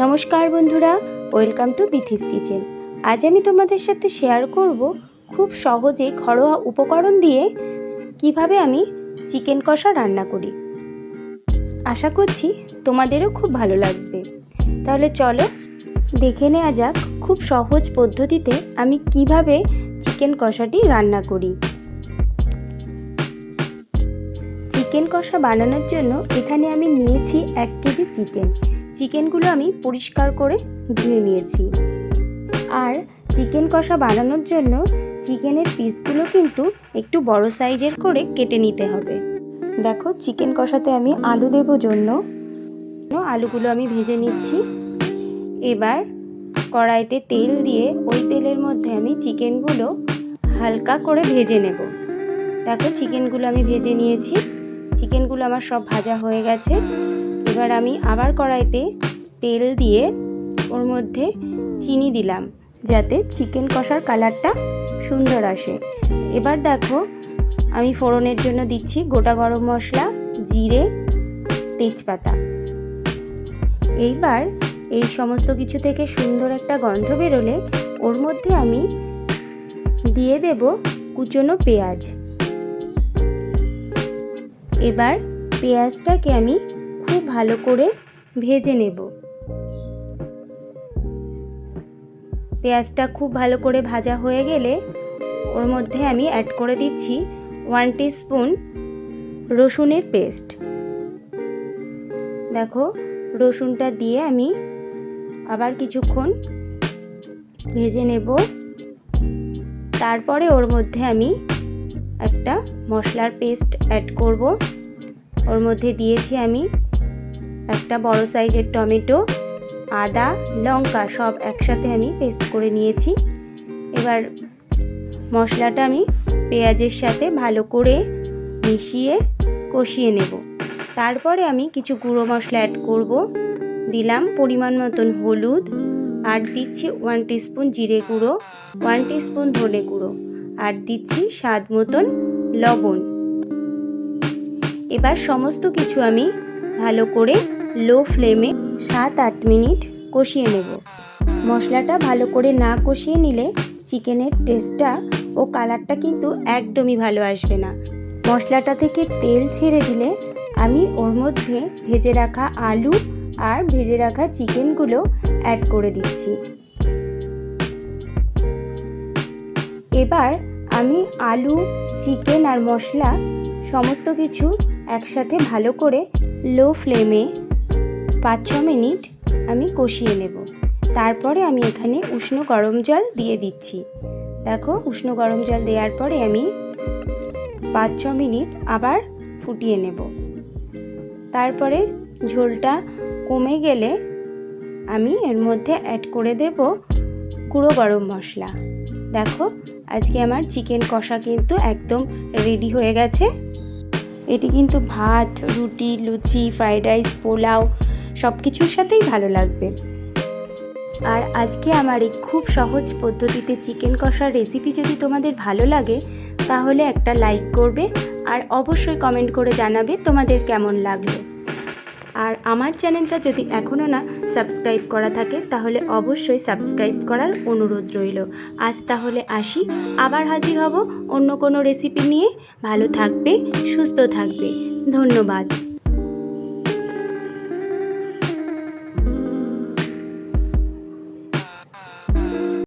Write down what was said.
নমস্কার বন্ধুরা, welcome to Bithi's kitchen. আজ আমি তোমাদের সাথে শেয়ার করব খুব সহজে ঘরোয়া উপকরণ দিয়ে কিভাবে আমি চিকেন কষা রান্না করি। আশা করছি তোমাদেরও খুব ভালো লাগবে। তাহলে চলো দেখে নেওয়া যাক খুব সহজ পদ্ধতিতে আমি কিভাবে চিকেন কষাটি রান্না করি। চিকেন কষা বানানোর জন্য এখানে আমি নিয়েছি 1 কেজি চিকেনগুলো আমি পরিষ্কার করে ধুয়ে নিয়েছি। আর চিকেন কষা বানানোর জন্য চিকেনের পিসগুলো কিন্তু একটু বড় সাইজের করে কেটে নিতে হবে। দেখো, চিকেন কষাতে আমি আলু দেবো জন্য আলুগুলো আমি ভেজে নিচ্ছি। এবার কড়াইতে তেল দিয়ে ওই তেলের মধ্যে আমি চিকেনগুলো হালকা করে ভেজে নেব। দেখো, চিকেনগুলো আমি ভেজে নিয়েছি। চিকেনগুলো আমার সব ভাজা হয়ে গেছে। এবার আমি আবার কড়াইতে তেল দিয়ে ওর মধ্যে চিনি দিলাম যাতে চিকেন কষার কালারটা সুন্দর আসে। এবার দেখো, আমি ফোড়নের জন্য দিচ্ছি গোটা গরম মশলা, জিরে, তেজপাতা। এইবার এই সমস্ত কিছু থেকে সুন্দর একটা গন্ধ বেরোলে ওর মধ্যে আমি দিয়ে দেব কুচনো পেঁয়াজ। এবার পেঁয়াজটাকে আমি খুব ভালো করে ভেজে নেব। পেঁয়াজটা খুব ভালো করে ভাজা হয়ে গেলে ওর মধ্যে আমি অ্যাড করে দিচ্ছি 1 টিস্পুন রসুনের পেস্ট। দেখো, রসুনটা দিয়ে আমি আবার কিছুক্ষণ ভেজে নেব। তারপরে ওর মধ্যে আমি একটা মশলার পেস্ট অ্যাড করব। ওর মধ্যে দিয়েছি আমি একটা বড় সাইজের টমেটো, আদা, লঙ্কা সব একসাথে আমি পেস্ট করে নিয়েছি। এবার মশলাটা আমি পেঁয়াজের সাথে ভালো করে মিশিয়ে কষিয়ে নেব। তারপরে আমি কিছু গুঁড়ো মশলা অ্যাড করব। দিলাম পরিমাণ মতন হলুদ, আর দিচ্ছি 1 টিস্পুন জিরে গুঁড়ো, 1 টিস্পুন ধনে গুঁড়ো, আর দিচ্ছি স্বাদ মতন লবণ। এবার সমস্ত কিছু আমি ভালো করে লো ফ্লেমে 7-8 মিনিট কষিয়ে নেব। মশলাটা ভালো করে না কষিয়ে নিলে চিকেনের টেস্টটা ও কালারটা কিন্তু একদমই ভালো আসবে না। মশলাটা থেকে তেল ছেড়ে দিলে আমি ওর মধ্যে ভেজে রাখা আলু আর ভেজে রাখা চিকেনগুলো অ্যাড করে দিচ্ছি। এবার আমি আলু, চিকেন আর মশলা সমস্ত কিছু একসাথে ভালো করে লো ফ্লেমে 5-6 মিনিট আমি কষিয়ে নেব। তারপরে আমি এখানে উষ্ণ গরম জল দিয়ে দিচ্ছি। দেখো, উষ্ণ গরম জল দেওয়ার পরে আমি 5-6 মিনিট আবার ফুটিয়ে নেব। তারপরে ঝোলটা কমে গেলে আমি এর মধ্যে অ্যাড করে দেব গুঁড়ো গরম মশলা। দেখো, আজকে আমার চিকেন কষা কিন্তু একদম রেডি হয়ে গেছে। এটি কিন্তু ভাত, রুটি, লুচি, ফ্রাইড রাইস, পোলাও সব কিছুর সাথেই ভালো লাগবে। আর আজকে আমার এই খুব সহজ পদ্ধতিতে চিকেন কষার রেসিপি যদি তোমাদের ভালো লাগে তাহলে একটা লাইক করবে, আর অবশ্যই কমেন্ট করে জানাবে তোমাদের কেমন লাগলো। আর আমার চ্যানেলটা যদি এখনও না সাবস্ক্রাইব করা থাকে তাহলে অবশ্যই সাবস্ক্রাইব করার অনুরোধ রইল। আজ তাহলে আসি, আবার হাজির হব অন্য কোনো রেসিপি নিয়ে। ভালো থাকবে, সুস্থ থাকবে। ধন্যবাদ।